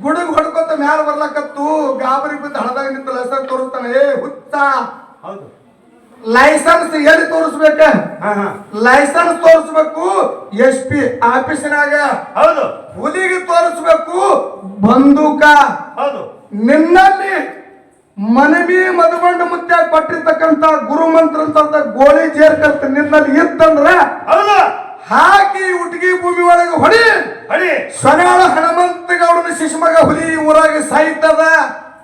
ಗುಡುಗ್ ಹೊಡ್ಕೊತ ಮ್ಯಾಲ ಬರ್ಲಕತ್ತು ಗಾಬರಿ ಬಿದ್ದು ಹಣದಾಗ ನಿಂತು ಲೈಸೆನ್ಸ್ ತೋರಿಸ್ತಾನೆ. ಏ ಹುಚ್ಚ, ಹೌದು ಲೈಸೆನ್ಸ್ ಎಲ್ಲಿ ತೋರಿಸ್ಬೇಕ? ಲೈಸೆನ್ಸ್ ತೋರಿಸ್ಬೇಕು SP ಆಫೀಸಿನಾಗ. ಹೌದು ಹುಲಿಗೆ ತೋರಿಸ್ಬೇಕು ಬಂದೂಕ. ಹೌದು ನಿನ್ನಲ್ಲಿ ಮನವಿ ಮಧುಬಂಡ ಮುತ್ಯ ಕೊಟ್ಟಿರ್ತಕ್ಕಂತ ಗುರು ಮಂತ್ರ ಅಂತ ಗೋಳಿ ಜೇರ್ಕರ್ತ ನಿನ್ನಲ್ಲಿ ಇತ್ತಂದ್ರ ಹೌದು ಹಾಕಿ ಉಟ್ಗಿ ಭೂಮಿ ಒಳಗೆ ಹೊಡಿ ಹೊಡಿ. ಸೊನಾಳ ಹನುಮಂತಗೌಡನ ಶಿಶುಮಗ ಹುಲಿ ಊರಾಗ ಸಾಯ್ತದ.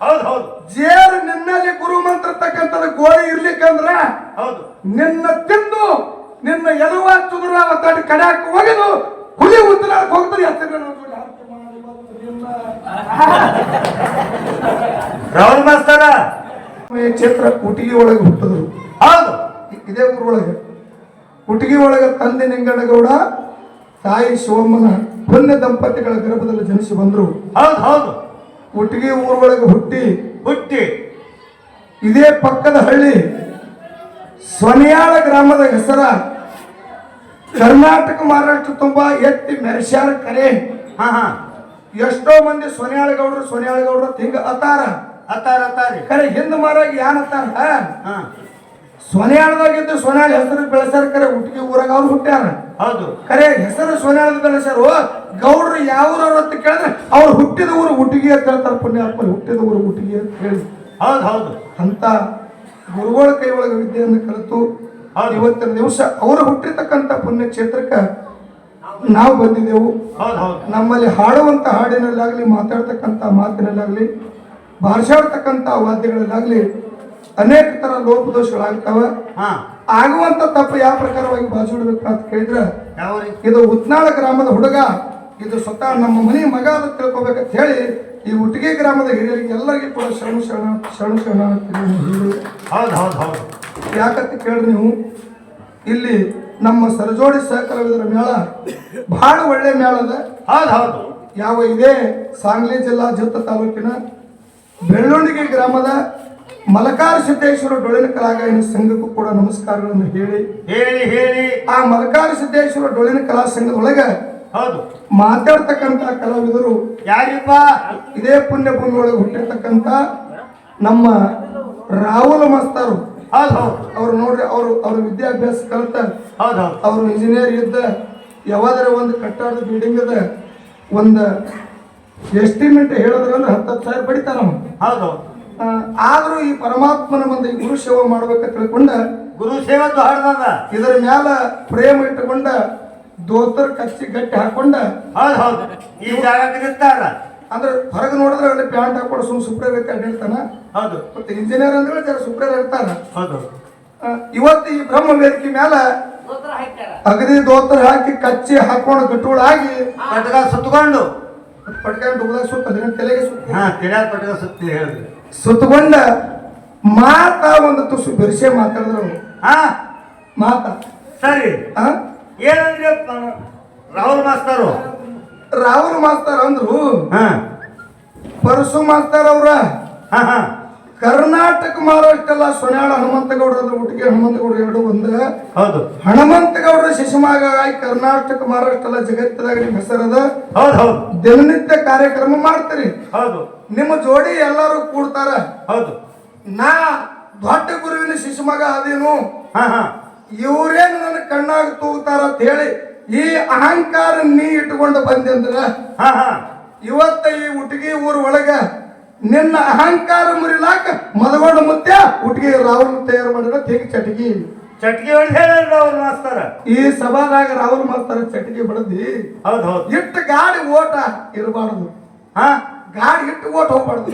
ಹೌದು ಹೌದು ಜೇರ್ ನಿನ್ನಲ್ಲಿ ಗುರು ಮಂತ್ರ ತಕ್ಕಂತದ ಗೋಳಿ ಇರ್ಲಿಕ್ಕಂದ್ರ ಹೌದು ನಿನ್ನ ತಿಂದು ನಿನ್ನ ಎದುವ ಚುದುರ ತಡಿ ಕಡ್ಯಾಕ ಒಗೆದು ಹುಲಿ ಉತ್ತರಾಕ್ ಹೋಗ್ತದೆ. ರಾಹುಲ್ ಮಾಸ್ತರ ಕ್ಷೇತ್ರ ಕುಟಿಗಿ ಒಳಗೆ ಹುಟ್ಟಿದ್ರು. ಹೌದು ಇದೇ ಊರೊಳಗೆ ಕುಟಿಗಿ ಒಳಗೆ ತಂದೆ ನಿಂಗಣ್ಣಗೌಡ ತಾಯಿ ಶಿವಮ್ಮನ ಪುಣ್ಯ ದಂಪತಿಗಳ ಗರ್ಭದಲ್ಲಿ ಜನಿಸಿ ಬಂದ್ರು. ಹೌದು ಹೌದು ಕುಟಿಗಿ ಊರೊಳಗೆ ಹುಟ್ಟಿ ಹುಟ್ಟಿ ಇದೇ ಪಕ್ಕದ ಹಳ್ಳಿ ಸೊನಿಯಾಳ ಗ್ರಾಮದ ಹೆಸರ ಕರ್ನಾಟಕ ಮಹಾರಾಷ್ಟ್ರ ತುಂಬಾ ಎತ್ತಿ ಮೆರೆಸ್ಯಾರ ಕರೆ. ಹಾ ಹಾ ಎಷ್ಟೋ ಮಂದಿ ಸೊನಿಯಾಳಗೌಡ್ರ ಹಿಂಗ ಅತಾರ ಅತ್ತಾರಿ ಕರೆ ಹಿಂದ್ ಮಾರಾಗ ಯಾನ್ ಅತ್ತಾರ ಹಾ ಸೊನಿಯಾಳದಾಗಿದ್ದು ಸೊನಿಯಾಳ ಹೆಸರು ಬೆಳೆಸ್ಯಾರ. ಕರೆ ಹುಟ್ಟಿಗೆ ಊರಾಗ ಅವ್ರು ಹುಟ್ಟ್ಯಾರ. ಹೌದು ಕರೆ ಹೆಸರು ಸೊನಿಯಾಳದ ಬೆಳೆಸ್ಯಾರು. ಗೌಡ್ರು ಯಾವ್ರವ್ರು ಅಂತ ಕೇಳಿದ್ರೆ ಅವ್ರು ಹುಟ್ಟಿದ ಊರು ಹುಟ್ಟಿಗೆ ಅಂತ ಹೇಳ್ತಾರ. ಪುಣ್ಯಾತ್ಮ ಹುಟ್ಟಿದ ಊರು ಹುಟ್ಟಿಗೆ ಅಂತ ಹೇಳಿ ಹೌದು ಹೌದು ಅಂತ ಗುರುಗಳ ಕೈ ಒಳಗೆ ವಿದ್ಯೆಯನ್ನು ಕಲಿತು ಇವತ್ತಿನ ದಿವಸ ಅವರು ಹುಟ್ಟಿರ್ತಕ್ಕಂಥ ಪುಣ್ಯ ಕ್ಷೇತ್ರಕ್ಕೆ ನಾವು ಬಂದಿದ್ದೆವು. ಹೌದು ಹೌದು ನಮ್ಮಲ್ಲಿ ಹಾಡುವಂತ ಹಾಡಿನಲ್ಲಾಗ್ಲಿ ಮಾತಾಡ್ತಕ್ಕಂಥ ಮಾತಿನಲ್ಲಾಗ್ಲಿ ಭಾಷಾಡ್ತಕ್ಕಂಥ ವಾದ್ಯಗಳಲ್ಲಾಗ್ಲಿ ಅನೇಕ ತರ ಲೋಪದೋಷಗಳಾಗ್ತಾವ. ಆಗುವಂತ ತಪ್ಪು ಯಾವ ಪ್ರಕಾರವಾಗಿ ಬಾಜುಡ್ಬೇಕು ಅಂತ ಕೇಳಿದ್ರೆ ಇದು ಉತ್ನಾಳ ಗ್ರಾಮದ ಹುಡುಗ, ಇದು ಸ್ವತಃ ನಮ್ಮ ಮನೆ ಮಗ ಅಂತ ತಿಳ್ಕೊಬೇಕಂತ ಹೇಳಿ ಈ ಉಟ್ಟಿಗೆ ಗ್ರಾಮದ ಹಿರಿಯರಿಗೆ ಎಲ್ಲರಿಗೂ ಕೂಡ ಶರಣ ಯಾಕಂತ ಕೇಳಿದ್ರೆ ನೀವು ಇಲ್ಲಿ ನಮ್ಮ ಸರಜೋಡಿ ಸಹಕಲಾವಿದರ ಮೇಳ ಬಹಳ ಒಳ್ಳೆ ಮೇಳ ಅದ. ಹೌದು ಯಾವ ಇದೇ ಸಾಂಗ್ಲಿ ಜಿಲ್ಲಾ ಜತ್ತ ತಾಲೂಕಿನ ಬೆಳ್ಳುಂಡಿಗೆ ಗ್ರಾಮದ ಮಲಕಾರ ಸಿದ್ದೇಶ್ವರ ಡೊಳ್ಳಿನ ಕಲಾಗಾಯನ ಸಂಘಕ್ಕೂ ಕೂಡ ನಮಸ್ಕಾರಗಳನ್ನು ಹೇಳಿ ಹೇಳಿ ಹೇಳಿ ಆ ಮಲಕಾರ ಸಿದ್ದೇಶ್ವರ ಡೊಳ್ಳಿನ ಕಲಾ ಸಂಘದೊಳಗ ಹೌದು ಮಾತಾಡ್ತಕ್ಕಂತ ಕಲಾವಿದರು ಯಾರಿಪ್ಪ? ಇದೇ ಪುಣ್ಯ ಭೂಮಿ ಒಳಗೆ ಹುಟ್ಟಿರ್ತಕ್ಕಂತ ನಮ್ಮ ರಾಹುಲ್ ಮಾಸ್ತರು. ಅವ್ರು ನೋಡ್ರಿ ಅವ್ರ ವಿದ್ಯಾಭ್ಯಾಸ ಕಲಿತ ಅವ್ರು ಇಂಜಿನಿಯರ್ ಇದ್ದ ಯಾವಾದ್ರೆ ಒಂದು ಕಟ್ಟಡದ ಬಿಲ್ಡಿಂಗ್ ಅದ ಒಂದು ಎಸ್ಟಿಮೇಟ್ ಹೇಳಿದ್ರಂದ್ರೆ 10,000 ಬಡಿತಾರ. ಆದ್ರೂ ಈ ಪರಮಾತ್ಮನ ಒಂದು ಗುರು ಸೇವೆ ಮಾಡ್ಬೇಕಂತ ತಿಳ್ಕೊಂಡ ಗುರು ಸೇವೆ ಹಾಡ್ದ ಇದರ ಮ್ಯಾಲ ಪ್ರೇಮ ಇಟ್ಟುಕೊಂಡ ದೋಸ್ತರ್ ಕಚ್ಚಿ ಗಟ್ಟಿ ಹಾಕೊಂಡ ಈ ಜಾಗ ಅಂದ್ರೆ ಹೊರಗೆ ನೋಡಿದ್ರೆ ಅಲ್ಲಿ ಪ್ಯಾಂಟ್ ಹಾಕೊಂಡು ಸುಪ್ರೇರ್ ಐತೆ ಅಡ್ಡಿರ್ತಾನ. ಹೌದು ಮತ್ತೆ ಇಂಜಿನಿಯರ್ ಅಂದ್ರೆ ಜರ ಸುಪ್ರೇರ್ ಇರ್ತಾರ. ಹೌದು ಇವತ್ತು ಈ ಬ್ರಹ್ಮ ವೇದಿಕೆ ಮ್ಯಾಲ ಅಗದಿ ದೋತ್ರ ಹಾಕಿ ಕಚ್ಚಿ ಹಾಕೊಂಡು ಗಟ್ಟುಗಳಾಗಿ ಪಟಕ ಸುತ್ತಕೊಂಡು ಪಟ್ಕೊಂಡು ಡುಗದಾಗ ಸುತ್ತ ತಲೆಗೆ ಪಟಕ ಸುತ್ತಿ ಹೇಳಿದ್ರಿ ಸುತ್ತಕೊಂಡ ಮಾತ ಒಂದು ತುಸು ಬೆರ್ಸೆ ಮಾತಾಡಿದ್ರು ಮಾತ ಸರಿ. ಏನಂದ್ರೆ ರಾಹುಲ್ ಮಾಸ್ತರ್ ಅಂದ್ರು ಪರಸು ಮಾಸ್ತರ್ ಅವ್ರ ಕರ್ನಾಟಕ ಮಹಾರಾಷ್ಟ್ರ ಸೊನ್ಯಾಳ ಹನುಮಂತಗೌಡ್ರ ಒಟ್ಟಿಗೆ ಹನುಮಂತಗೌಡ್ರ ಎರಡು ಒಂದ. ಹೌದು ಹನುಮಂತಗೌಡ್ರ ಶಿಶುಮಗ ಕರ್ನಾಟಕ ಮಹಾರಾಷ್ಟ್ರ ಜಗತ್ತದಾಗ ನಿಮ್ ಹೆಸರದ. ಹೌದು ದಿನನಿತ್ಯ ಕಾರ್ಯಕ್ರಮ ಮಾಡ್ತೀರಿ. ಹೌದು ನಿಮ್ಮ ಜೋಡಿ ಎಲ್ಲರೂ ಕೂಡ್ತಾರ. ಹೌದು ನಾ ದೊಡ್ಡ ಗುರುವಿನ ಶಿಶುಮಗ ಅದೇನು ಇವ್ರೇನು ನನ್ನ ಕಣ್ಣಾಗ ತೂಗ್ತಾರ ಅಂತ ಹೇಳಿ ಈ ಅಹಂಕಾರ ನೀ ಇಟ್ಟುಕೊಂಡು ಬಂದೆ ಅಂದ್ರ ಇವತ್ತ ಈ ಉಟ್ಗಿ ಊರ್ ಒಳಗ ನಿನ್ನ ಅಹಂಕಾರ ಮುರಿಲಾಕ ಮದಗೊಂಡ ಮುತ್ಯ ಉಟ್ಗಿ ರಾಹುಲ್ ತಯಾರು ಮಾಡಿದ ತೆಗಿ ಚಟಗಿ ರಾಹುಲ್ ಮಾಸ್ತರ ಈ ಸಭಾದಾಗ ರಾಹುಲ್ ಮಾಸ್ತರ ಚಟಗಿ ಬಡದಿ. ಇಟ್ಟು ಗಾಡಿ ಓಟ ಇರಬಾರ್ದು. ಗಾಡಿ ಇಟ್ಟು ಓಟ್ ಹೋಗ್ಬಾರ್ದು.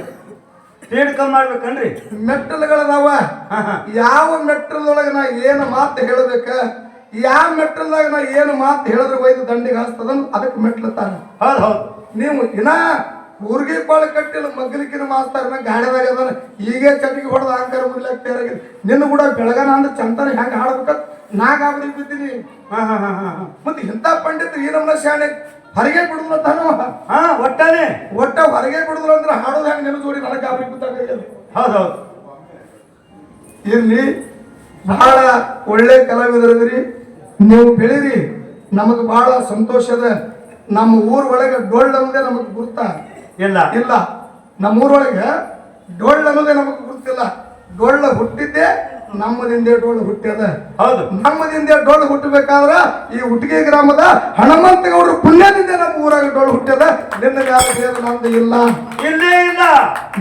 ಸ್ಪೀಡ್ ಕಮ್ಮಿ ಮಾಡ್ಬೇಕನ್ರಿ. ಮೆಟ್ಟಲುಗಳದಾವ. ಯಾವ ಮೆಟ್ಟಲದೊಳಗ ನಾ ಏನು ಮಾತು ಹೇಳಬೇಕ, ಯಾವ ಮೆಟ್ಟಲ್ದಾಗ ನಾ ಏನು ಮಾತು ಹೇಳಿದ್ರೆ ಒಯ್ದು ದಂಡಿಗೆ ಹಾಸ್ತದ ಅದಕ್ಕೆ ಮೆಟ್ಲತ್ತಾರ. ನೀವು ಇನ್ನ ಊರ್ಗಿ ಪಾಳ ಕಟ್ಟಿಲ್ಲ ಮಗ್ಲಿಕ್ಕಿನ ಮಾಸ್ತಾರನ ಗಾಡಿದಾಗ ಅದಾನ ಈಗೇ ಚಟಿಗೆ ಹೊಡೆದ ಅಹಂಕಾರ ಮುರಿಲಾಗ್ತಾರ. ನಿನ್ನ ಕೂಡ ಬೆಳಗನ ಅಂದ್ರೆ ಚಂತನ ಹೆಂಗ ಹಾಡ್ಬೇಕಂತ ನಾ ಗಾಬರಿ ಬಿದ್ದೀನಿ. ಮತ್ತೆ ಇಂಥ ಪಂಡಿತರು ಈ ನಮ್ನ ಶಾಣೆ ಹೊರಗೆ ಬಿಡುದ್ರ ತಾನು ಒಟ್ಟ ಹೊರಗೆ ಬಿಡುದ್ರ ಅಂದ್ರೆ ಹಾಡೋದು ಹೆಂಗೆ ನೆನಪು ಜೋಡಿ ನನಗೆ ಗಾಬರಿ ಬಿದ್ದಾಗ. ಇಲ್ಲಿ ಬಹಳ ಒಳ್ಳೆ ಕಲಾವಿದರದ್ರಿ, ನೀವು ಬೆಳೀರಿ, ನಮಗೆ ಬಹಳ ಸಂತೋಷದ. ನಮ್ಮ ಊರ್ ಒಳಗೆ ಡೊಳ್ಳು ಅನ್ನೋದೇ ನಮಗೆ ಗುರ್ತ. ಇಲ್ಲ ಇಲ್ಲ. ನಮ್ಮೂರೊಳಗೆ ಡೊಳ್ಳು ಅನ್ನೋದೇ ನಮಗೆ ಗೊತ್ತಿಲ್ಲ. ಡೊಳ್ಳು ಹುಟ್ಟಿದ್ದೆ ನಮ್ಮದಿಂದೇ ಡೊಳ್ಳು ಹುಟ್ಟ್ಯದ. ಹೌದು, ನಮ್ಮದಿಂದೇ ಡೊಳ್ಳು ಹುಟ್ಟಬೇಕಾದ್ರ ಈ ಹುಟ್ಟಿಗೆ ಗ್ರಾಮದ ಹನುಮಂತಗೌಡರು ಪುಣ್ಯದಿಂದ ನಮ್ಮ ಊರಾಗ ಡೊಳ್ಳು ಹುಟ್ಟ್ಯದ. ನಿನ್ನ ಮ್ಯಾಲ ಭೇದ ನಂದು ಇಲ್ಲ. ಇಲ್ಲೇ ಇಲ್ಲ.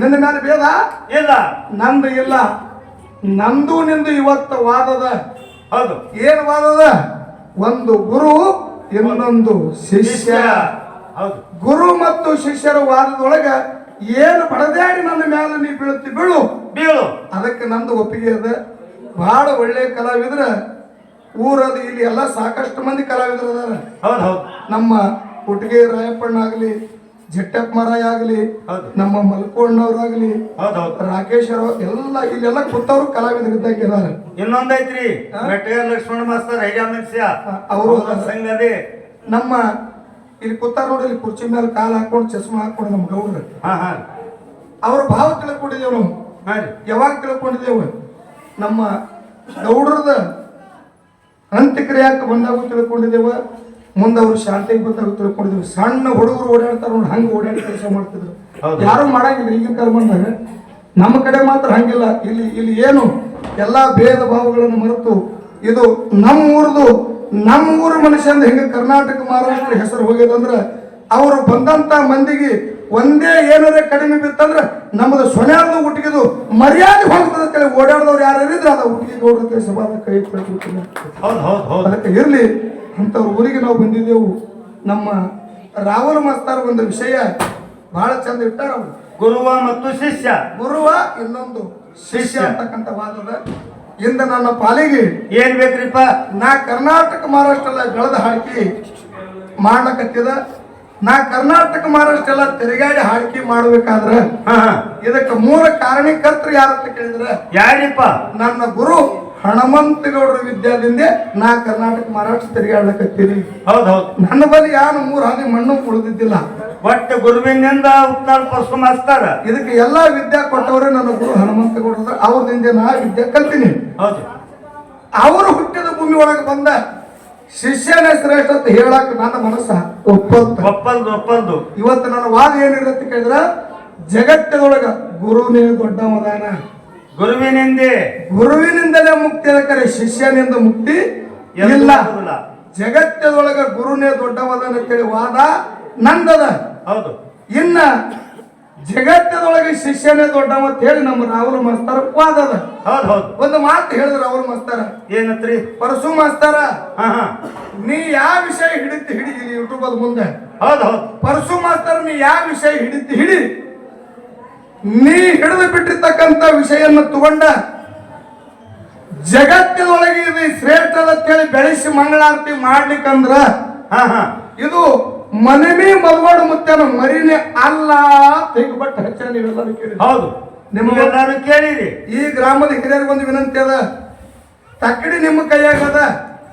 ನಿನ್ನ ಮ್ಯಾಲ ಭೇದ ಇಲ್ಲ, ನಂದು ಇಲ್ಲ. ನಂದು ನಿಂದು ಇವತ್ತು ವಾದದ. ಹೌದು, ಏನು ವಾದದ? ಒಂದು ಗುರು, ಇನ್ನೊಂದು ಶಿಷ್ಯ. ಹೌದು, ಗುರು ಮತ್ತು ಶಿಷ್ಯರ ವಾದದೊಳಗ ಏನು ಬಡದಾಡಿ ನನ್ನ ಮ್ಯಾಲ ನೀ ಬೀಳುತ್ತಿ ಬೀಳು ಬೀಳು. ಅದಕ್ಕೆ ಅದಕ್ಕೆ ನಂದು ಒಪ್ಪಿಗೆ ಅದ. ಬಹಳ ಒಳ್ಳೆ ಕಲಾವಿದ್ರ ಊರದ. ಇಲ್ಲಿ ಎಲ್ಲ ಸಾಕಷ್ಟು ಮಂದಿ ಕಲಾವಿದರು ಅದಾರ. ಹೌದು ಹೌದು ನಮ್ಮ ಕೊಟ್ಟಿಗೆ ರಾಯಪ್ಪಣ್ಣ ಆಗ್ಲಿ, ಜಟ್ಟಪ್ಪ ಮರಾಯ ಆಗ್ಲಿ, ಹೌದು, ನಮ್ಮ ಮಲ್ಕೋಣ್ಣವ್ರಾಗ್ಲಿ, ಹೌದು ಹೌದು. ರಾಕೇಶ್ ಅವ್ರ ಎಲ್ಲ ಇಲ್ಲೆಲ್ಲ ಕೂತವ್ರು ಕಲಾವಿದರು ಇದ್ದಾಗ ಇದಾರ. ಇನ್ನೊಂದೈತ್ರಿ, ಮೆಟ್ಟಗಾರ ಲಕ್ಷ್ಮಣ ಮಾಸ್ತರ್ ಐಡಿಯಾ ಮನುಷ್ಯ ಅವರು ಸಂಘ ಅದೇ. ನಮ್ಮ ಇಲ್ಲಿ ಕೂತಾರ ನೋಡಿ, ಇಲ್ಲಿ ಕುರ್ಚಿ ಮೇಲೆ ಕಾಲು ಹಾಕೊಂಡು ಚಸ್ಮಾ ಹಾಕೊಂಡು ನಮ್ಮ ಗೌಡ್ರು. ಹಾ ಹಾ ಅವ್ರ ಭಾವ ತಿಳ್ಕೊಂಡಿದ್ದೇವೆ ನಾವು. ಹಾ ರೀ. ಯಾವಾಗ ತಿಳ್ಕೊಂಡಿದ್ದೇವೆ? ನಮ್ಮ ಗೌಡ್ರದ ಅಂತ್ಯಕ್ರಿಯಾಕ್ಕೆ ಬಂದಾಗ ತಿಳ್ಕೊಂಡಿದ್ದೇವೆ. ಮುಂದೆ ಅವ್ರು ಶಾಂತಿಗೆ ಬಂದಾಗ ತಿಳ್ಕೊಂಡಿದ್ದೇವೆ. ಸಣ್ಣ ಹುಡುಗರು ಓಡಾಡ್ತಾರ ನೋಡಿ, ಹಂಗೆ ಓಡಾಡಿ ಕೆಲಸ ಮಾಡ್ತಿದ್ರು. ಹೌದು. ಯಾರು ಮಾಡಂಗಿಲ್ಲ ಈಗಿನ ಕಾಲ ಬಂದಾಗ. ನಮ್ಮ ಕಡೆ ಮಾತ್ರ ಹಂಗಿಲ್ಲ. ಇಲ್ಲಿ ಏನು ಎಲ್ಲ ಭೇದ ಭಾವಗಳನ್ನು ಮರೆತು ಇದು ನಮ್ಮ ಊರದು, ನಮ್ಮ ಊರ ಮನುಷ್ಯಂದ ಹಿಂಗೆ ಕರ್ನಾಟಕ ಮಹಾರಾಷ್ಟ್ರ ಹೆಸರು ಹೋಗ್ಯದಂದ್ರ ಅವರು ಬಂದಂತ ಮಂದಿಗೆ ಒಂದೇ ಏನಾರೇ ಕಡಿಮೆ ಬಿತ್ತಂದ್ರೆ ನಮ್ಮದು ಸೊನ್ಯಾರ್ದು ಹುಟ್ಟಿಗೆದು ಮರ್ಯಾದೆ ಹೋಗ್ತದೆ ಅಂತೇಳಿ ಓಡಾಡಿದವ್ರು ಯಾರು ಇದ್ರೆ ಅದ ಹುಟ್ಟಿಗೆ ಗೌಡ್ರ ಸಭಾದ ಕೈ ಕೊಡ್ತೀನಿ. ಹೌದು ಹೌದು ಹೌದು. ಅದಕ್ಕೆ ಇರ್ಲಿ ಅಂಥವ್ರ ಊರಿಗೆ ನಾವು ಬಂದಿದ್ದೆವು. ನಮ್ಮ ರಾಹುಲ್ ಮಾಸ್ತರ್ ಒಂದು ವಿಷಯ ಬಹಳ ಚಂದ ಇಟ್ಟಾರ. ಅವರು ಗುರುವ ಮತ್ತು ಶಿಷ್ಯ. ಗುರುವ ಇನ್ನೊಂದು ಶಿಷ್ಯ ಅಂತಕ್ಕಂಥ ವಾದದ ಇಂದ ನನ್ನ ಪಾಲಿಗೆ ಏನ್ ಬೇಕ್ರಿಪ್ಪ? ನಾ ಕರ್ನಾಟಕ ಮಹಾರಾಷ್ಟ್ರ ಎಲ್ಲ ಬೆಳೆದ ಹಾಕಿ ಮಾಡ್ಲಕತ್ತಿದ. ನಾ ಕರ್ನಾಟಕ ಮಹಾರಾಷ್ಟ್ರ ಎಲ್ಲ ತಿರುಗಾಡಿ ಹಾಕಿ ಮಾಡ್ಬೇಕಾದ್ರ ಹಾ ಹಾ. ಇದಕ್ಕೆ ಮೂಲ ಕಾರಣೀಕರ್ತರು ಯಾರಂತ ಕೇಳಿದ್ರೆ ಯಾರಿಪ್ಪ? ನನ್ನ ಗುರು ಹನುಮಂತಗೌಡರ ವಿದ್ಯಾದಿಂದ ನಾ ಕರ್ನಾಟಕ ಮಹಾರಾಷ್ಟ್ರ ತಿರುಗಾಡ್ಲಕತ್ತೀರಿ. ಹೌದು ಹೌದು. ನನ್ನ ಬಳಿ ಯಾರು 3 ಹಾದಿ ಮಣ್ಣು ಉಳಿದಿದ್ದಿಲ್ಲ. ಒಟ್ಟು ಗುರುವಿನಿಂದ ಉತ್ನಾಳ್ ಪರಸು ಮಾಸ್ತರ. ಇದಕ್ಕೆ ಎಲ್ಲಾ ವಿದ್ಯಾ ಕೊಟ್ಟವರೇ ನನ್ನ ಗುರು ಹನುಮಂತಗೌಡರ. ಅವ್ರದಿಂದ ನಾ ವಿದ್ಯೆ ಕಲ್ತೀನಿ. ಹೌದು. ಅವರು ಹುಟ್ಟಿದ ಭೂಮಿ ಒಳಗೆ ಬಂದ ಶಿಷ್ಯನ ಶ್ರೇಷ್ಠ ಅಂತ ಹೇಳಕ್ ನನ್ನ ಮನಸ್ಸ ಒಪ್ಪಲ್ದು. ಇವತ್ತು ನನ್ನ ವಾದ ಏನಿರುತ್ತೆ ಕೇಳಿದ್ರ, ಜಗತ್ತದೊಳಗ ಗುರುನೇ ದೊಡ್ಡವದಾನ. ಗುರುವಿನಿಂದಲೇ ಮುಕ್ತಿ ಅದಕ್ಕರೆ ಶಿಷ್ಯನಿಂದ ಮುಕ್ತಿ ಇಲ್ಲ. ಜಗತ್ತದೊಳಗ ಗುರುನೇ ದೊಡ್ಡವದಾನ ಅಂತೇಳಿ ವಾದ ನಂದದ. ಹೌದು. ಇನ್ನ ಜಗತ್ತದೊಳಗೆ ಶಿಷ್ಯನೇ ದೊಡ್ಡವ ಅಂತ ಹೇಳಿ ನಮ್ಮ ರಾಹುಲ್ ಮಾಸ್ತರ ವಾದದ. ಹೌದು ಹೌದು. ಒಂದು ಮಾತು ಹೇಳಿದ್ರು ರಾಹುಲ್ ಮಾಸ್ತರ. ಏನತ್ರಿ? ಪರಸು ಮಾಸ್ತರ, ಹಾ ಹಾ. ನೀ ಯಾವ ವಿಷಯ ಹಿಡಿತಿ ಹಿಡಿ ಇಲ್ಲಿ ಯೂಟ್ಯೂಬ್ ಅದ ಮುಂದೆ. ಹೌದು ಹೌದು. ಪರಸು ಮಾಸ್ತರ, ನೀ ಯಾವ ವಿಷಯ ಹಿಡಿತಿ ಹಿಡಿ. ನೀ ಹಿಡಿದು ಬಿಟ್ಟಿರ್ತಕ್ಕಂಥ ವಿಷಯವನ್ನು ತಗೊಂಡ ಜಗತ್ತಿನೊಳಗೆ ಇದು ಶ್ರೇಷ್ಠದ ಅಂತೇಳಿ ಬೆಳೆಸಿ ಮಂಗಳಾರತಿ ಮಾಡ್ಲಿಕ್ಕಂದ್ರ ಹಾ ಹಾ. ಇದು ಮನೆಮಿ ಮಲ್ಗೋಡು ಮುತ್ತನ ಮರಿನೇ ಅಲ್ಲ. ತೆಗ್ಬಟ್ಟು ಹಚ್ಚ ನೀವೆಲ್ಲರೂ ಕೇಳಿ. ಹೌದು, ನಿಮಗೆಲ್ಲರೂ ಕೇಳಿರಿ. ಈ ಗ್ರಾಮದ ಹಿರಿಯರಿಗೆ ಒಂದು ವಿನಂತಿ ಅದ. ತಕ್ಕಡಿ ನಿಮ್ಮ ಕೈಯಾಗದ.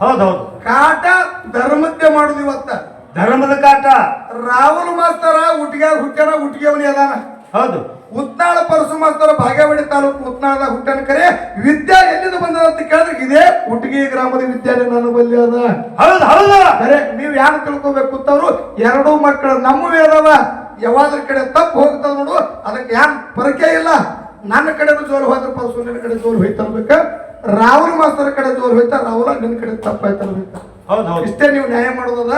ಹೌದು ಹೌದು. ಕಾಟ ಧರ್ಮದ್ಯ ಮಾಡುದು ಇವತ್ತ. ಧರ್ಮದ ಕಾಟ. ರಾಹುಲ್ ಮಾಸ್ತರ ಹುಟ್ಟ್ಯಾನ ಹುಟ್ಟಿಗೆವನಿ ಅದಾನ. ಹೌದು. ಉತ್ನಾಳ ಪರಸು ಮಾಸ್ತರ ಬಾಗೇವಾಡಿ ತಾಲೂಕು ಉತ್ನಾಳದಾಗ ಹುಟ್ಟನ ಕರೆ ವಿದ್ಯಾ ಎಲ್ಲಿಂದ ಬಂದದ ಅಂತ ಕೇಳಿದ್ರೆ ಇದೇ ಹುಟ್ಟಿಗೆ ಗ್ರಾಮದ ವಿದ್ಯಾಲಯ ನನ್ನ ಬಲ್ಲಿ ಅದ. ಹೌದು ಹೌದು. ಕರೆ ನೀವು ಯಾರು ತಿಳ್ಕೊಬೇಕು ಅಂತವ್ರು, 2 ಮಕ್ಕಳು ನಮ್ಮವೇ ಅದಾವ. ಯಾವಾದ್ರ ಕಡೆ ತಪ್ಪು ಹೋಗ್ತದ ನೋಡು, ಅದಕ್ಕೆ ಯಾರು ಪರಕೆ ಇಲ್ಲ. ನನ್ನ ಕಡೆನೂ ಜೋರು ಹೋದ್ರೆ ಪರಸು ನಿನ್ನ ಕಡೆ ಜೋರು ಹೋಯ್ತರ್ಬೇಕ. ರಾಹುಲ್ ಮಾಸ್ತರ ಕಡೆ ಜೋರು ಹೋಯ್ತಾ, ರಾಹುಲ ನಿನ್ನ ಕಡೆ ತಪ್ಪಾಯ್ತರ್ಬೇಕ. ಹೌದು ಹೌದು. ಇಷ್ಟೇ ನೀವು ನ್ಯಾಯ ಮಾಡೋದದ.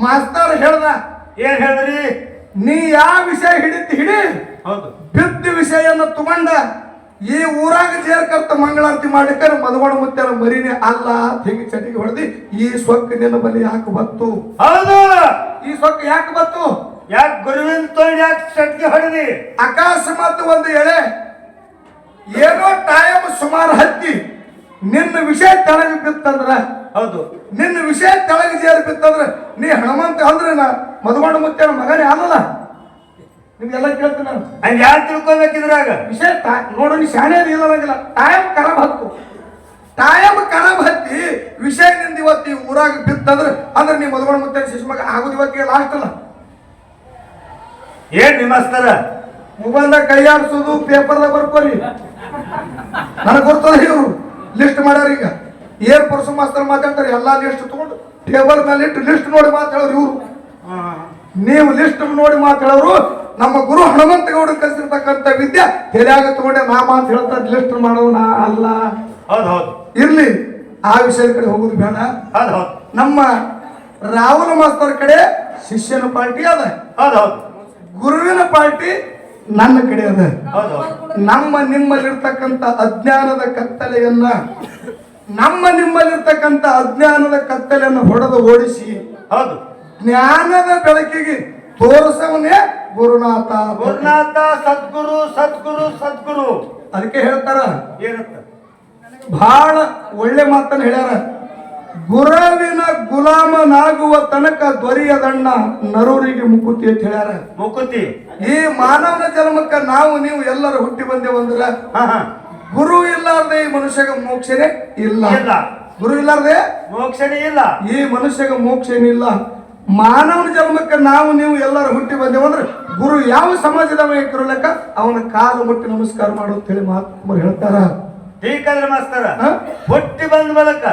ಮಾಸ್ತರ್ ಹೇಳ್ದ, ಏನ್ ಹೇಳಿದ್ರಿ? ನೀ ಯಾವ ವಿಷಯ ಹಿಡಿತಿ ಹಿಡಿ. ಹೌದು. ಬಿದ್ದ ವಿಷಯನ್ನ ತಗೊಂಡ ಈ ಊರಾಗ ಜೇರ್ಕರ್ತ ಮಂಗಳಾರತಿ ಮಾಡ್ಲಿಕ್ಕೆ ಮದಗೋಡ ಮುತ್ಯಾನ ಮರಿನೇ ಅಲ್ಲ ಹಿಂಗ ಚಟಿಗೆ ಹೊಡೆದಿ ಈ ಸೊಕ್ಕ ನಿನ್ನ ಬಲಿ ಯಾಕೆ ಬತ್ತು? ಹೌದು. ಈ ಸೊಕ್ಕ ಯಾಕೆ ಬತ್ತು? ಯಾಕೆ ಗುರುವಿನ ತೊಂಡಿ ಯಾಕೆ ಚಟ್ಗೆ ಹೊಡೆದಿ? ಅಕಸ್ಮಾತ್ ಒಂದು ಎಳೆ ಏನೋ ಟೈಮ್ ಸುಮಾರು ಹತ್ತಿ ನಿನ್ನ ವಿಷಯ ತೆಳಗೆ ಬಿತ್ತಂದ್ರ, ಹೌದು, ನಿನ್ನ ವಿಷಯ ತೆಳಗೆ ಜೇರ್ ಬಿತ್ತಂದ್ರ ನೀ ಹನುಮಂತ ಅಂದ್ರೆ ನಾ ಮದಗೋಡ ಮುತ್ಯಾನ ಮಗನೇ ಅಲ್ಲಲ್ಲ. ನಿಮ್ಗೆಲ್ಲ ಕೇಳ್ತೀನಿ ನಾನು. ಹಂಗ ಯಾರು ತಿಳ್ಕೊಬೇಕಿದ್ರಾಗ ವಿಷಯ ನೋಡು, ನೀ ಶಾಣೆ ಇಲ್ಲಂಗಿಲ್ಲ. ಟೈಮ್ ಖರಾಬ್ ಹತ್ತು. ಟೈಮ್ ಖರಾಬ್ ಹತ್ತಿ ವಿಷಯದಿಂದ ಇವತ್ತು ಈ ಊರಾಗ ಬಿತ್ತಂದ್ರೆ ಅಂದ್ರೆ ನೀವು ಮದುವೆ ಮುತ್ತೆ ಶಿಶುಮಗ ಆಗೋದು ಇವತ್ತಿಗೆ ಲಾಸ್ಟ್ ಅಲ್ಲ. ಏನ್ ನಿಮ್ಮಸ್ತಾರ ಮೊಬೈಲ್ದಾಗ ಕೈಯಾಡಿಸೋದು, ಪೇಪರ್ದಾಗ ಬರ್ಕೋರಿ. ನನಗೆ ಗೊತ್ತದ ಇವರು ಲಿಸ್ಟ್ ಮಾಡ್ಯಾರ. ಈಗ ಏನ್ ಪರ್ಸು ಮಾಸ್ತರ್ ಮಾತಾಡ್ತಾರೆ, ಎಲ್ಲಾ ಲಿಸ್ಟ್ ತಗೊಂಡು ಟೇಬಲ್ ಮೇಲೆ ಇಟ್ಟು ಲಿಸ್ಟ್ ನೋಡಿ ಮಾತಾಡೋರು ಇವರು. ನೀವು ಲಿಸ್ಟ್ ನೋಡಿ ಮಾತಾಡೋರು. ನಮ್ಮ ಗುರು ಹನುಮಂತಗೌಡ ಕಲಿಸಿರ್ತಕ್ಕಂಥ ವಿದ್ಯೆ ತೆರೆಯಾಗ ತಗೊಂಡೆ ನಾ ಮಾತು ಹೇಳ್ತಾ ಲಿಸ್ಟ್ ಮಾಡೋಣ ಅಲ್ಲ. ಹೌದು ಹೌದು ಇರ್ಲಿ, ಆ ವಿಷಯದ ಕಡೆ ಹೋಗುದು ಬೇಡ. ಹೌದು ಹೌದು ನಮ್ಮ ರಾಹುಲ್ ಮಾಸ್ತರ್ ಕಡೆ ಶಿಷ್ಯನ ಪಾರ್ಟಿ ಅದ, ಹೌದು ಹೌದು ಗುರುವಿನ ಪಾರ್ಟಿ ನನ್ನ ಕಡೆ ಅದ. ಹೌದು ಹೌದು ನಿಮ್ಮಲ್ಲಿರ್ತಕ್ಕಂಥ ಅಜ್ಞಾನದ ಕತ್ತಲೆಯನ್ನ ಅಜ್ಞಾನದ ಕತ್ತಲೆಯನ್ನು ಹೊಡೆದು ಓಡಿಸಿ ಹೌದು ಜ್ಞಾನದ ಬೆಳಕಿಗೆ ತೋರಿಸವನೇ ಗುರುನಾಥ. ಗುರುನಾಥ ಸದ್ಗುರು ಸದ್ಗುರು ಸದ್ಗುರು. ಅದಕ್ಕೆ ಹೇಳ್ತಾರ, ಏನಂತ ಬಹಳ ಒಳ್ಳೆ ಮಾತನ್ನ ಹೇಳ್ಯಾರ. ಗುರುವಿನ ಗುಲಾಮನಾಗುವ ತನಕ ದೊರೆಯದಣ್ಣ ನರೂರಿಗೆ ಮುಕುತಿ ಅಂತ ಹೇಳ್ಯಾರ. ಮುಕುತಿ ಈ ಮಾನವನ ಜನ್ಮಕ್ಕ ನಾವು ನೀವು ಎಲ್ಲರೂ ಹುಟ್ಟಿ ಬಂದೇವಂದ್ರ ಗುರು ಇಲ್ಲಾರ್ದೆ ಈ ಮನುಷ್ಯಗ ಮೋಕ್ಷನೇ ಇಲ್ಲ. ಗುರು ಇಲ್ಲಾರ್ದೆ ಮೋಕ್ಷನೇ ಇಲ್ಲ. ಈ ಮನುಷ್ಯಗ ಮೋಕ್ಷ ಏನಿಲ್ಲ. ಮಾನವನ ಜನ್ಮಕ್ಕೆ ನಾವು ನೀವು ಎಲ್ಲರೂ ಹುಟ್ಟಿ ಬಂದೇವಂದ್ರೆ ಗುರು ಯಾವ ಸಮಾಜದವ ಲೆಕ್ಕ ಅವನ ಕಾಲು ಮುಟ್ಟಿ ನಮಸ್ಕಾರ ಮಾಡು ಅಂತ ಹೇಳಿ ಮಹಾತ್ಮರು ಹೇಳ್ತಾರ. ಹೀಗಾದ್ರೆ ಮಾಸ್ತರ ಹುಟ್ಟಿ ಬಂದ ಬಳಕ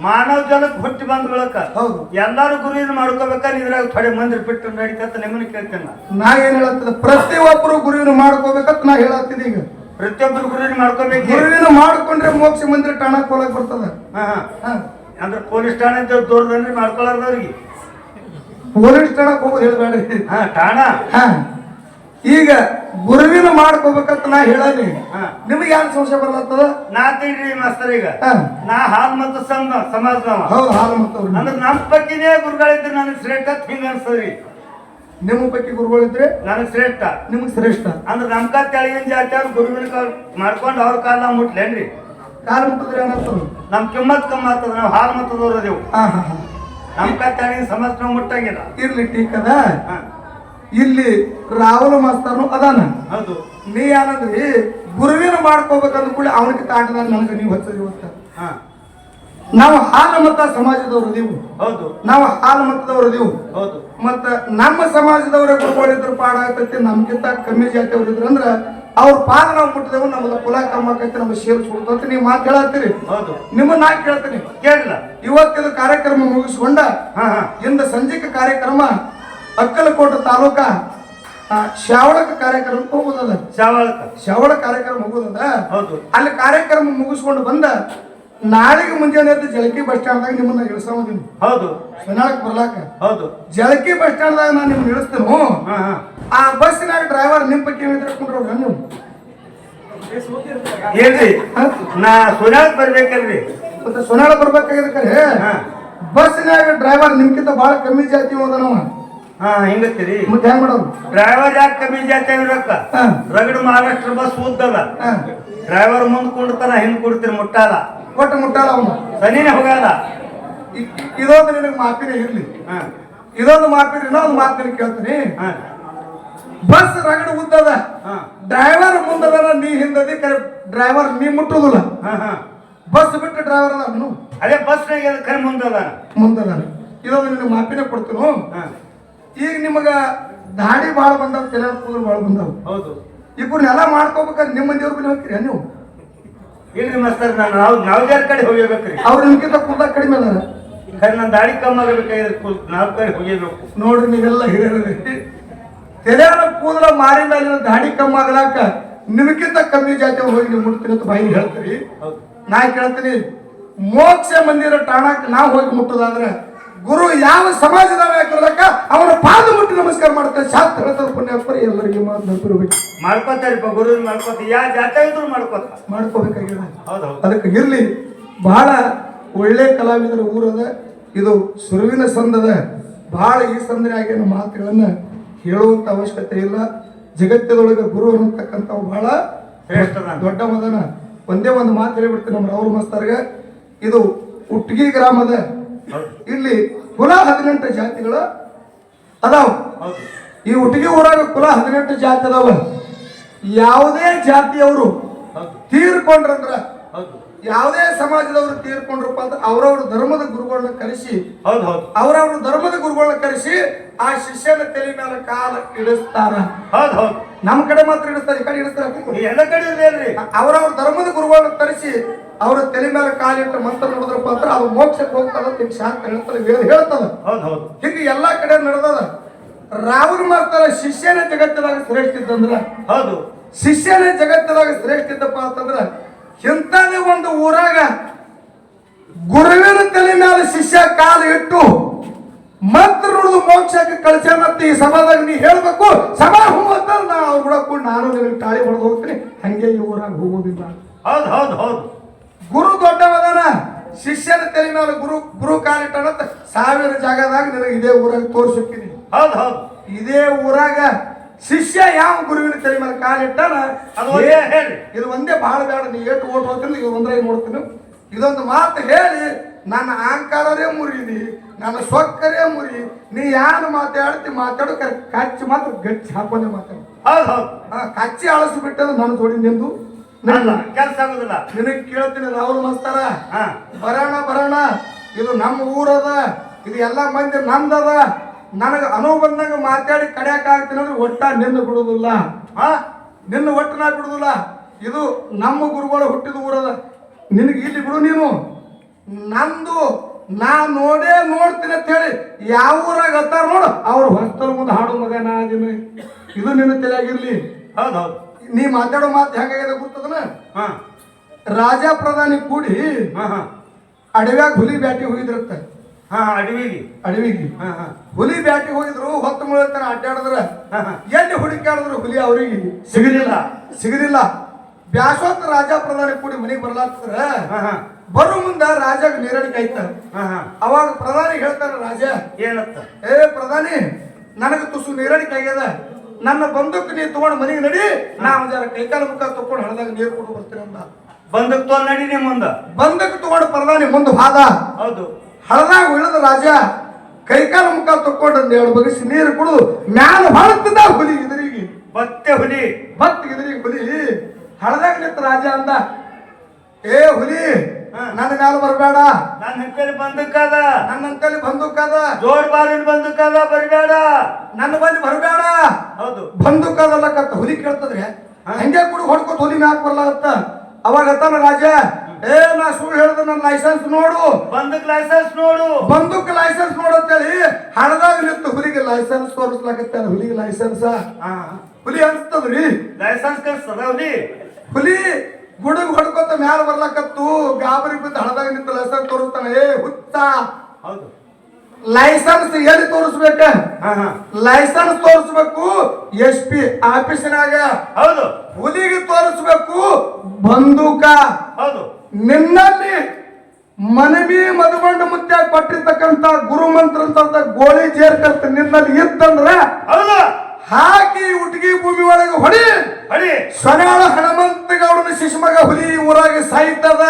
ಮಾನವ ಜನಕ್ಕೆ ಹುಟ್ಟಿ ಬಂದ ಬಳಕ ಹೌದು ಎಲ್ಲಾರು ಗುರುವಿನ ಮಾಡ್ಕೋಬೇಕ. ಇದ್ರಾಗ ಥೊಡೆ ಮಂದಿರ ಬಿಟ್ಟು ನಡೀತಂತ ನಿಮ್ಮನ್ನ ಕೇಳ್ತೇನೆ. ನಾ ಏನ್ ಹೇಳತ್ತದ, ಪ್ರತಿಯೊಬ್ಬರು ಗುರುವಿನ ಮಾಡ್ಕೋಬೇಕಂತ ನಾ ಹೇಳತ್ತಿದ. ಈಗ ಪ್ರತಿಯೊಬ್ಬರು ಗುರುವಿನ ಮಾಡ್ಕೋಬೇಕು. ಗುರುವಿನ ಮಾಡ್ಕೊಂಡ್ರೆ ಮೋಕ್ಷ ಮಂದಿರ ಠಾಣಕ್ ಹೋಗಕ್ ಬರ್ತದ. ಅಂದ್ರೆ ಪೊಲೀಸ್ ಠಾಣೆ ಅಂತ ದೂರದನ್ರಿ ಮಾಡ್ಕೊಳ್ಳಾರ್ದವ್ರಿಗೆ ಪೊಲೀಸ್ ಠಾಣಕ್ ಹೋಗೋದು ಹೇಳ್ಬೇಡ್ರಿ. ಠಾಣ ಈಗ ಗುರುವಿನ ಮಾಡ್ಕೋಬೇಕಂತ ನಾ ಹೇಳನಿ. ನಿಮಗೆ ಯಾರು ಸಂಶಯ ಬರ್ಲತ್ತದ? ನಾ ತಿಳ್ರಿ ಮಾಸ್ತರ್, ಈಗ ನಾ ಹಾಲ್ ಮತ್ತು ಸಮಾಜದವ. ಹೌದು, ಹಾಲು ಮತ್ತು ಅಂದ್ರೆ ನಮ್ಮ ಪೈಕಿನೇ ಗುರುಗಳಿದ್ರೆ ನನಗೆ ಶ್ರೇಷ್ಠ ಹಿಂಗ ಅನ್ಸ್ತದ್ರಿ. ನಿಮ್ಮ ಪೈಕಿ ಗುರುಗಳಿದ್ರೆ ನನಗ್ ಶ್ರೇಷ್ಠ, ನಿಮ್ಗೆ ಶ್ರೇಷ್ಠ. ಅಂದ್ರೆ ನಮ್ ಕಾಲ ತೆಳಗಿನ ಜಾತಿ ಅವ್ರು ಗುರುವಿನ ಕಾಲ್ ಮಾಡ್ಕೊಂಡು ಅವ್ರ ಕಾಲ ನಾವು ಮುಟ್ಲೇನ್ರಿ. ಕಾಲು ಮುಟ್ಟಿದ್ರೆ ಏನಾಗ್ತದ? ನಮ್ ಕಿಮ್ಮತ್ ಕಮ್ಮಿ ಆಗ್ತದ. ನಾವು ಹಾಲ್ ಮತ್ತದವ್ರು ಅದೇವು. ನಮ್ ಕಾಲ ತೆಳಗಿನ ಸಮಾಜ ನಾವು ಮುಟ್ಟಂಗಿಲ್ಲ. ಇರ್ಲಿ, ಟೀಕ್ ಅದ. ಇಲ್ಲಿ ರಾಹುಲ್ ಮಾಸ್ತರ್ನು ಅದಾನ. ಹೌದು. ನೀ ಏನಂದ್ರಿ ಗುರುವಿನ ಮಾಡ್ಕೋಬೇಕಂದ ಕೂಡ ಅವನಿಗೆ ತಾಟದ ನನಗೆ ನೀವು ಹಚ್ಚದಿ ಇವತ್ತ. ನಾವು ಹಾಲು ಮತ ಸಮಾಜದವರು ಅದೀವು. ಹೌದು, ನಾವು ಹಾಲು ಮತದವರು ಅದೀವು. ಹೌದು. ಮತ್ತ ನಮ್ಮ ಸಮಾಜದವರ ಗುರುಗಳಿದ್ರು ಪಾಡ ಆಗ್ತೈತಿ. ನಮ್ಗಿಂತ ಕಮ್ಮಿ ಜಾತಿಯವ್ರು ಇದ್ರ ಅಂದ್ರ ಅವ್ರ ಪಾದ ನಾವು ಮುಟ್ಟಿದೆವು, ನಮ್ದು ಕುಲ ಕಮ್ಮ ಆಕೈತಿ, ನಮ್ಗೆ ಸೇರ್ ಸುಡ್ತಂತ ನೀವು ಮಾತು ಹೇಳತ್ತೀರಿ. ಹೌದು, ನಿಮ್ಮನ್ನ ನಾ ಕೇಳ್ತೀನಿ. ಕೇಳಿಲ್ಲ. ಇವತ್ತಿನ ಕಾರ್ಯಕ್ರಮ ಮುಗಿಸ್ಕೊಂಡ ಇಂದ ಸಂಜೆಕ ಕಾರ್ಯಕ್ರಮ ಅಕ್ಕಲಕೋಟೆ ತಾಲೂಕ ಶ್ಯಾವಳಕ ಕಾರ್ಯಕ್ರಮಕ್ಕೆ ಹೋಗುದದ. ಶ್ಯಾವಳ ಕಾರ್ಯಕ್ರಮ ಹೋಗುದದ. ಹೌದು. ಅಲ್ಲಿ ಕಾರ್ಯಕ್ರಮ ಮುಗಿಸ್ಕೊಂಡು ಬಂದ ನಾಳೆಗೆ ಮುಂಜಾನೆ ಎದ್ದು ಜಳಕಿ ಬಸ್ ಸ್ಟ್ಯಾಂಡ್ ದಾಗ ನಿಮ್ಮನ್ನ ಇಳಿಸೋದಿನಿ. ಹೌದು, ಸೊನಾಳಕ್ ಬರ್ಲಾಕ. ಹೌದು. ಜಳಕಿ ಬಸ್ ಸ್ಟ್ಯಾಂಡ್ ದಾಗ ನಾನು ನಿಮ್ಗೆ ಇಳಿಸ್ತೇನೆ. ಆ ಬಸ್ಸಿನಾಗ ಡ್ರೈವರ್ ನಿಮ್ ಪೈಕಿ ಕುಂಡ್ರ ನೀವು ಹೇಳ್ರಿ. ನಾ ಸೊನಾಳಕ್ ಬರ್ಬೇಕಲ್ರಿ. ಮತ್ತೆ ಸೊನಾಳ ಬರ್ಬೇಕಾಗಿದೆ ಕರೆ ಬಸ್ಸಿನಾಗ ಡ್ರೈವರ್ ನಿಮ್ಗಿಂತ ಬಹಳ ಕಮ್ಮಿ ಜಾತಿ ಹೋದನವ. ಹಿಂಗತ್ತೀರಿ. ಮತ್ತೆ ಹೆಂಗ್ ಮಾಡೋದು? ಡ್ರೈವರ್ ಯಾಕೆ ಕಮ್ಮಿ ಜಾತಿ ಇರಕ್ಕ? ರಗಡು ಮಹಾರಾಷ್ಟ್ರ ಬಸ್ ಉದ್ದದ. ಡ್ರೈವರ್ ಮುಂದ್ ಕುಂಡ್ತಾನ, ಹಿಂದ್ ಕುಡ್ತೀರಿ, ಮುಟ್ಟಾಲ. ಕೊಟ್ಟು ಮುಟ್ಟಾಲ ಅವನು, ಸನಿನೇ ಹೋಗಲ್ಲ. ಇದೊಂದು ನಿನಗೆ ಮಾತಿನ ಇರ್ಲಿ. ಇದೊಂದು ಮಾತಿನ ಇನ್ನೊಂದು ಮಾತಿನ ಕೇಳ್ತೀನಿ. ಬಸ್ ರಗಡು ಉದ್ದದ, ಡ್ರೈವರ್ ಮುಂದದ, ನೀ ಹಿಂದದಿ. ಡ್ರೈವರ್ ನೀ ಮುಟ್ಟುದಿಲ್ಲ. ಬಸ್ ಬಿಟ್ಟು ಡ್ರೈವರ್ ಅದ ಅವನು. ಅದೇ ಬಸ್ ಕರೆ ಮುಂದದ. ಇದೊಂದು ನಿನಗೆ ಮಾಪಿನ ಕೊಡ್ತೀನು. ಈಗ ನಿಮಗ ದಾಡಿ ಬಾಳ ಬಂದಾವ, ತಲೆ ಕೂದಲು ಬಾಳ ಬಂದಾವ. ಹೌದು. ಇಬ್ಬರನ್ನೆಲ್ಲ ಮಾಡ್ಕೋಬೇಕಾದ್ರೆ ನಿಮ್ಮ ಮಂದಿಯವ್ರ ಬಳಿ ಹೋಗ್ತೀರಿ ನೀವು? ಇಲ್ರಿ ಮಾಸ್ತರ್, ನಾವ್ ಯಾರ ಕಡೆ ಹೋಗ್ಬೇಕ್ರಿ? ಅವ್ರು ನಿಮ್ಗಿಂತ ಕೂದಲ ಕಡಿಮೆ ಅದಾರ. ನನ್ನ ದಾಡಿ ಕಮ್ಮಿ ಆಗಬೇಕಾಗಿದ್ರೆ ನಾವ್ ಕಡೆ ಹೋಗ್ಬೇಕು. ನೋಡ್ರಿ, ನೀವೆಲ್ಲ ಹಿರಿಯರಿ ತೆರೆಯಾನ ಕೂದಲ ಮಾರಿ ಮೇಲೆ ದಾಡಿ ಕಮ್ಮಿ ಆಗ್ಲಾಕ ನಿಮ್ಗಿಂತ ಕಮ್ಮಿ ಜಾತಿಯವ್ರು ಹೋಗಿ ನೀವು ಮುಟ್ತೀನಿ ಅಂತ ಬಾಯಿ ಹೇಳ್ತೀರಿ. ನಾ ಕೇಳ್ತೀನಿ, ಮೋಕ್ಷ ಮಂದಿರ ಠಾಣಕ್ಕೆ ನಾವು ಹೋಗಿ ಮುಟ್ಟೋದಾದ್ರೆ ಗುರು ಯಾವ ಸಮಾಜದವ ಯಾಕಿರ್ಲಕ್ಕ ಅವನ ಪಾದ ಮುಟ್ಟಿ ನಮಸ್ಕಾರ ಮಾಡ್ತಾರೆ. ಶಾಸ್ತ್ರ ಹೇಳ್ತಾರೆ, ಪುಣ್ಯಾತ್ಮರಿ ಎಲ್ಲರಿಗೆ ನೆನಪಿರ್ಬೇಕು. ಮಾಡ್ಕೋತಾರಿಪ್ಪ, ಗುರು ಮಾಡ್ಕೋತ. ಯಾವ ಜಾತಿ ಇದ್ರು ಮಾಡ್ಕೋಬೇಕಾಗಿದೆ. ಹೌದು. ಅದಕ್ಕೆ ಇರ್ಲಿ. ಬಹಳ ಒಳ್ಳೆ ಕಲಾವಿದರ ಊರದ ಇದು, ಸುರುವಿನ ಸಂದದ. ಬಹಳ ಈ ಸಂದನಾಗೇನು ಮಾತುಗಳನ್ನ ಹೇಳುವಂತ ಅವಶ್ಯಕತೆ ಇಲ್ಲ. ಜಗತ್ತದೊಳಗೆ ಗುರು ಅನ್ನತಕ್ಕಂಥವು ಬಹಳ ದೊಡ್ಡ ಮದನ. ಒಂದೇ ಒಂದು ಮಾತು ಹೇಳಿಬಿಡ್ತೀನಿ ನಮ್ಮ ರಾಹುಲ್ ಮಾಸ್ತರ್ಗೆ. ಇದು ಉಟ್ಗಿ ಗ್ರಾಮದ. ಇಲ್ಲಿ ಕುಲ 18 ಜಾತಿಗಳು ಅದಾವ. ಈ ಉಟ್ಗಿ ಊರಾಗ ಕುಲ 18 ಜಾತಿ ಅದಾವ. ಯಾವುದೇ ಜಾತಿಯವರು ತೀರ್ಕೊಂಡ್ರಂದ್ರ, ಯಾವುದೇ ಸಮಾಜದವರು ತೀರ್ಕೊಂಡ್ರಪ್ಪ ಅಂದ್ರೆ ಅವ್ರವ್ರ ಧರ್ಮದ ಗುರುಗಳನ್ನ ಕರೆಸಿ, ಅವ್ರವ್ರ ಧರ್ಮದ ಗುರುಗಳನ್ನ ಕರೆಸಿ ಆ ಶಿಷ್ಯನ ತಲೆ ಮೇಲೆ ಕಾಲ ಇಳಿಸ್ತಾರ. ನಮ್ಮ ಕಡೆ ಮಾತ್ರ ಇಳಿಸ್ತಾರೆ, ಈ ಕಡೆ ಇಳಿಸ್ತಾರೆ. ಅವ್ರವ್ರ ಧರ್ಮದ ಗುರುಗಳನ್ನ ತರಿಸಿ ಅವ್ರ ತಲೆ ಮೇಲೆ ಕಾಲಿಟ್ಟು ಮಂತ್ರ ನೋಡಿದ್ರಪ್ಪ ಅಂದ್ರೆ ಅದು ಮೋಕ್ಷಕ್ಕೆ ಹೋಗ್ತದ. ಶಾಸ್ತ್ರ ಹೇಳ್ತಾರೆ, ವೇದ ಹೇಳ್ತದ. ಹಿಂಗೆ ಎಲ್ಲಾ ಕಡೆ ನಡೆದದ. ರಾಹುಲ್ ಮಾಸ್ತರ ಶಿಷ್ಯನ ಜಗತ್ತದಾಗ ಶ್ರೇಷ್ಠ ಇದ್ದಂದ್ರ ಹೌದು ಶಿಷ್ಯನ ಜಗತ್ತದಾಗ ಶ್ರೇಷ್ಠ ಇದ್ದಪ್ಪ ಅಂತಂದ್ರ ಇಂಥದೇ ಒಂದು ಊರಾಗ ಗುರುವಿನ ತಲೆ ಮೇಲೆ ಶಿಷ್ಯ ಕಾಲು ಇಟ್ಟು ಮಂತ್ರ ನುಡಿದು ಮೋಕ್ಷಕ್ಕೆ ಕಳ್ಸ್ಯಾನಂತ ಈ ಸಭಾದಾಗ ನೀ ಹೇಳ್ಬೇಕು ಸಭಾ ಹೋಗುತ್ತ ನಾ ಅವ್ರ ಕೂಡ ಕೂಡ ನಾನು ನಿನಗೆ ತಾಳಿ ಹೊಡೆದು ಹೋಗ್ತೀನಿ ಹಂಗೆ ಈ ಊರಾಗ ಹೋಗೋದಿಲ್ಲ. ಹೌದು ಹೌದು ಹೌದು ಗುರು ದೊಡ್ಡವದಾನ ಶಿಷ್ಯನ ತಲೆ ಮೇಲೆ ಗುರು ಕಾಲಿಟ್ಟನಂತ 1000 ಜಾಗದಾಗ ನಿನಗೆ ಇದೇ ಊರಾಗ ತೋರ್ಸಿರ್ತೀನಿ. ಹೌದು ಹೌದು ಇದೇ ಊರಾಗ ಶಿಷ್ಯ ಯಾವ ಗುರುವಿನ ತಲೆ ಮೇಲೆ ಕಾಲಿಟ್ಟಾನ ಅದು ಒಂದೇ ಹೇಳಿ. ಇದು ಒಂದೇ ಬಹಳ ಬೇಡ. ನೀ ಎಷ್ಟು ಓಟ್ ಹೋಗ್ತೀನಿ ಇದು ಒಂದ್ರಾಗ ನೋಡ್ತೀನಿ. ಇದೊಂದು ಮಾತು ಹೇಳಿ ನನ್ನ ಅಹಂಕಾರರೇ ಮುರಿದಿ ನನ್ನ ಸೊಕ್ಕರೇ ಮುರಿ ನೀ ಯಾರು ಮಾತಾಡೋ ಕಚ್ಚಿ ಮಾತ್ರ ಗಟ್ಟಿ ಹಾಕೊಂಡೆ ಮಾತಾಡ. ಹೌದು ಹೌದು ಕಚ್ಚಿ ಅಳಸಿ ಬಿಟ್ಟದ ನನ್ನ ಜೋಡಿ ನಿಂದು ಕೆಲಸ ಆಗುದಿಲ್ಲ. ನಿನಗೆ ಕೇಳ್ತೀನಿ ರಾಹುಲ್ ಮಾಸ್ತರ ಹಾ ಬರೋಣ ಇದು ನಮ್ಮ ಊರದ ಇದು ಎಲ್ಲ ಮಂದಿ ನಂದದ ನನಗೆ ಅನುವು ಬಂದಂಗ ಮಾತಾಡಿ ಕಡಿಯಾಕ ಆಗ್ತೀನಿ ಅಂದ್ರೆ ಒಟ್ಟ ನಿನ್ನ ಬಿಡುದಿಲ್ಲ. ನಿನ್ನ ಒಟ್ಟು ನಾ ಬಿಡುದಿಲ್ಲ. ಇದು ನಮ್ಮ ಗುರುಗಳು ಹುಟ್ಟಿದ ಊರದ ನಿನಗೆ ಇಲ್ಲಿ ಬಿಡು. ನೀನು ನಂದು ನಾ ನೋಡ್ತೀನಿ ಅಂತ ಹೇಳಿ ಯಾವ ಊರಾಗ ಹತ್ತಾರ ನೋಡು ಅವ್ರು ಹೊಸ್ತಲ ಮುಂದೆ ಹಾಡು ಮಗ ನಾ ಅದೀನಿ. ಇದು ನಿನ್ನ ತಲೆಯಾಗಿರ್ಲಿ. ಹೌದು ಹೌದು ನೀ ಮಾತಾಡೋ ಮಾತು ಹೆಂಗಾಗಿದೆ ಗೊತ್ತದನ. ಹಾ ರಾಜ ಪ್ರಧಾನಿ ಕೂಡಿ ಹಾ ಹಾ ಅಡವ್ಯಾಗ ಹುಲಿ ಬ್ಯಾಟಿ ಹೋಗಿದ್ರತ್ತ. ಹಾ ಅಡವಿಗೆ ಹಾ ಹಾ ಹುಲಿ ಬ್ಯಾಟಿ ಹೋಗಿದ್ರು ಹೊತ್ತು ಮುಳತನ ಅಡ್ಡಾಡಿದ್ರ ಹಾ ಹಾ ಎಲ್ಲಿ ಹುಡುಕಾಡಿದ್ರು ಹುಲಿ ಅವ್ರಿಗೆ ಸಿಗಲಿಲ್ಲ. ಬ್ಯಾಸೋತ್ ರಾಜ ಪ್ರಧಾನಿ ಕೂಡಿ ಮನೆಗೆ ಬರ್ಲಾತ್ರ ಹಾ ಹಾ ಬರೋ ಮುಂದ ರಾಜಾಗ ನೀರಡಿಕೆ ಆಯ್ತ. ಹಾ ಹಾ ಅವಾಗ ಪ್ರಧಾನಿ ಹೇಳ್ತಾರ ರಾಜ ಏನತ್ತ ಪ್ರಧಾನಿ ನನಗ ತುಸು ನೀರಡಿಕೆ ಆಗ್ಯದ ನನ್ನ ಬಂದೂಕ್ ನೀ ತಗೊಂಡ್ ಮನೆಗೆ ನಡಿ ನಾ ಜರ ಕೈಕಾಲ ಮುಖ ತಕೊಂಡು ಹಳದಾಗ ನೀರು ಕೊಟ್ಟು ಬರ್ತೀನಿ ಅಂದ. ಬಂದಕ್ ತೊಗೊಂಡ್ ನಡಿ ನಿಮ್ಮ ಮುಂದ ಬಂದಕ್ ತಗೊಂಡು ಪ್ರಧಾನಿ ಮುಂದೆ ಹಾದ. ಹೌದು ಹಳದಾಗ ಇಳಿದ ರಾಜ ಕೈಕಾಲ ಮುಖ ತಕೊಂಡು 2 ಬಗಸಿ ನೀರು ಕುಡಿದು ಮ್ಯಾಲ ಹೊಳತಿದ್ದ ಹುಲಿ ಎದುರಿಗೆ ಬತ್ ಎದುರಿಗೆ ಹುಲಿ ಹಳದಾಗ ನಿಂತ ರಾಜ ಅಂದ ಹುಲಿ ನನ್ನ ಮ್ಯಾಲ ಬರಬೇಡ. ನನ್ನ ಅಂಕಲಿ ಬಂದಕ್ಕದ ನನ್ನ ಅಂಕಲಿ ಬಂದೂಕದ ಜೋಡ್ ಬಾರಿನ ಬಂದಕ್ಕದ ಬರಬೇಡ ನನ್ನ ಬಲ್ಲಿ ಬರಬೇಡ. ಹೌದು ಬಂದೂಕದಲ್ಲಕತ್ತ ಹುಲಿ ಕೇಳ್ತದ್ರೆ ಹಂಗೆ ಕೂಡ ಹೊಡ್ಕೊತ ಹುಲಿ ಮ್ಯಾಕ್ ಬರ್ಲಾಗತ್ತ. ಅವಾಗ ತಾನ ರಾಜ ನಾ ಸುಳ್ಳು ಹೇಳ್ದ ನನ್ನ ಲೈಸೆನ್ಸ್ ನೋಡು ಬಂದಕ್ ಲೈಸೆನ್ಸ್ ನೋಡು ಬಂದೂಕ್ ಲೈಸೆನ್ಸ್ ನೋಡು ಅಂತೇಳಿ ಹಳದಾಗ ನಿಂತು ಹುಲಿಗೆ ಲೈಸೆನ್ಸ್ ತೋರಿಸ್ಲಾಕತ್ತ. ಹುಲಿಗೆ ಲೈಸೆನ್ಸ್ ಹುಲಿ ಅನ್ಸ್ತದ್ರಿ ಲೈಸೆನ್ಸ್ ಕಳ್ಸ್ತದ ಹುಲಿ ಗುಡುಗ್ ಹೊಡ್ಕೊತ ಮ್ಯಾಲ ಬರ್ಲಾಕತ್ತು ಗಾಬರಿ ಬಿದ್ದು ಹಳದಾಗ ನಿಂತು ಲೈಸೆನ್ಸ್ ತೋರಿಸ್ತಾನೆ. ಹುಚ್ಚ ಹೌದು ಲೈಸೆನ್ಸ್ ಎಲ್ಲಿ ತೋರಿಸ್ಬೇಕ ಲೈಸೆನ್ಸ್ ತೋರಿಸ್ಬೇಕು SP ಆಫೀಸಿನಾಗ. ಹೌದು ಹುಲಿಗೆ ತೋರಿಸ್ಬೇಕು ಬಂದೂಕ. ಹೌದು ನಿನ್ನಲ್ಲಿ ಮನವಿ ಮಧುಬಂಡ ಮುತ್ಯ ಕೊಟ್ಟಿರ್ತಕ್ಕಂತ ಗುರು ಮಂತ್ರ ಅಂತ ಗೋಳಿ ಜೇರ್ಕರ್ತ ನಿನ್ನಲ್ಲಿ ಇತ್ತಂದ್ರ ಹೌದು ಹಾಕಿ ಉಟ್ಗಿ ಭೂಮಿ ಒಳಗೆ ಹೊಡಿ ಸ್ವನಾಳ ಹನುಮಂತಗೌಡನ ಶಿಶುಮಗ ಹುಲಿ ಊರಾಗ ಸಾಯ್ತದ.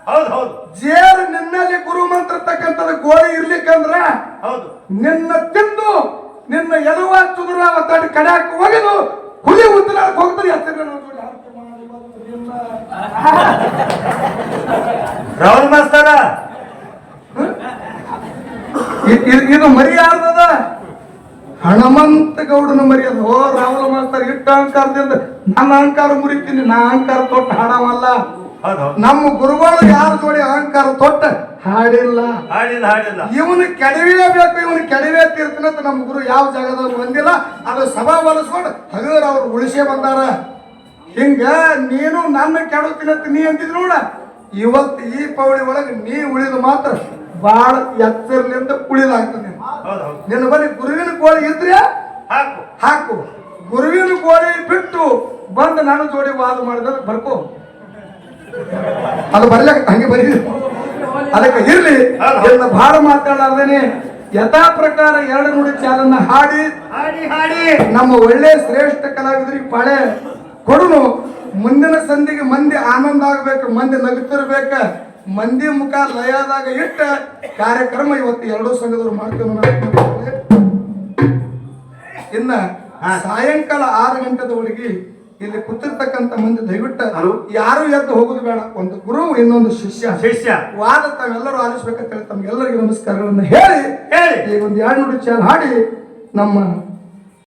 ಹೌದು ಹೌದು ಜೇರ್ ನಿನ್ನಲ್ಲಿ ಗುರು ಮಂತ್ರ ತಕ್ಕಂತದ ಗೋಳಿ ಇರ್ಲಿಕ್ಕಂದ್ರ ಹೌದು ನಿನ್ನ ತಿಂದು ನಿನ್ನ ಎಲುವ ಚುದುರ ತಡಿ ಕಡ್ಯಾಕ ಒಗೆದು ಹುಲಿ ಉತ್ತರಾಕ್ ಹೋಗ್ತದೆ. ರಾಹುಲ್ ಮಾಸ್ತರ ಇದು ಮರ್ಯಾದದ ಹನುಮಂತ ಗೌಡನ ಮರ್ಯಾದ. ರಾಹುಲ್ ಮಾಸ್ತರ್ ಇಟ್ಟ ಅಹಂಕಾರದಿಂದ ನನ್ನ ಅಹಂಕಾರ ಮುರಿತೀನಿ. ನಾ ಅಹಂಕಾರ ತೊಟ್ಟ ಹಾಡವಲ್ಲ. ನಮ್ಮ ಗುರುಗಳು ಯಾರ ಜೋಡಿ ಅಹಂಕಾರ ತೊಟ್ಟ ಹಾಡಿಲ್ಲ. ಇವನು ಕೆಡವೇ ಬೇಕು ಇವನು ಕೆಡವೇ ತೀರ್ತೀನಿ ಅಂತ ನಮ್ಮ ಗುರು ಯಾವ ಜಾಗದಲ್ಲಿ ಬಂದಿಲ್ಲ. ಅದು ಸಭಾ ಬಳಸ್ಕೊಂಡು ಹಗರ್ ಅವ್ರು ಉಳಿಸೇ ಬಂದಾರ. ಹಿಂಗ ನೀನು ನನ್ನ ಕೆಡುತ್ತೀನಿ ಅಂತ ನೀ ಅಂತಿದ್ ನೋಡ. ಇವತ್ತು ಈ ಪೌಳಿ ಒಳಗೆ ನೀ ಉಳಿದು ಮಾತ್ರ ಬಾಳ ಎಚ್ಚರಲಿಂದ ಉಳಿದಾಗ್ತದೆ. ನಿನ್ನ ಬಳಿ ಗುರುವಿನ ಕೋಳಿ ಇದ್ರೆ ಹಾಕು. ಗುರುವಿನ ಕೋಳಿ ಬಿಟ್ಟು ಬಂದು ನಾನು ಜೋಡಿ ವಾದ ಮಾಡಿದ್ರೆ ಬರ್ಕೋ. ಅದು ಬರ್ಲಿಕ್ಕೆ ಹಂಗೆ ಬರೀ ಅದಕ್ಕೆ ಇರ್ಲಿ. ಎಲ್ಲ ಭಾಳ ಮಾತಾಡಲಾರ್ದೇನೆ ಯಥಾ ಪ್ರಕಾರ 2 ನುಡಿ ಚಾಲನ್ನ ಹಾಡಿ ನಮ್ಮ ಒಳ್ಳೆ ಶ್ರೇಷ್ಠ ಕಲಾವಿದರಿಗೆ ಪಾಳೆ ಕೊಡುನು. ಮುಂದಿನ ಸಂಧಿಗೆ ಮಂದಿ ಆನಂದ ಆಗ್ಬೇಕು, ಮಂದಿ ನಗುತ್ತಿರ್ಬೇಕ, ಮಂದಿ ಮುಖ ಲಯದಾಗ ಇಟ್ಟ ಕಾರ್ಯಕ್ರಮ ಇವತ್ತು 2 ಸಂಘದವ್ರು ಮಾಡ್ತೇವೆ. ಇನ್ನ ಸಾಯಂಕಾಲ 6 ಗಂಟೆದವರೆಗೆ ಇಲ್ಲಿ ಕೂತಿರ್ತಕ್ಕಂಥ ಮಂದಿ ದಯವಿಟ್ಟು ಯಾರು ಎದ್ದು ಹೋಗುದು ಬೇಡ. ಒಂದು ಗುರು ಇನ್ನೊಂದು ಶಿಷ್ಯ ವಾದ ತಾವೆಲ್ಲರೂ ಆಲಿಸ್ಬೇಕಂತ ಹೇಳಿ ತಮ್ಗೆಲ್ಲರಿಗೂ ನಮಸ್ಕಾರಗಳನ್ನ ಹೇಳಿ ಈಗ ಒಂದು 2 ನುಡಿ ಚಾಲ ಹಾಡಿ ನಮ್ಮ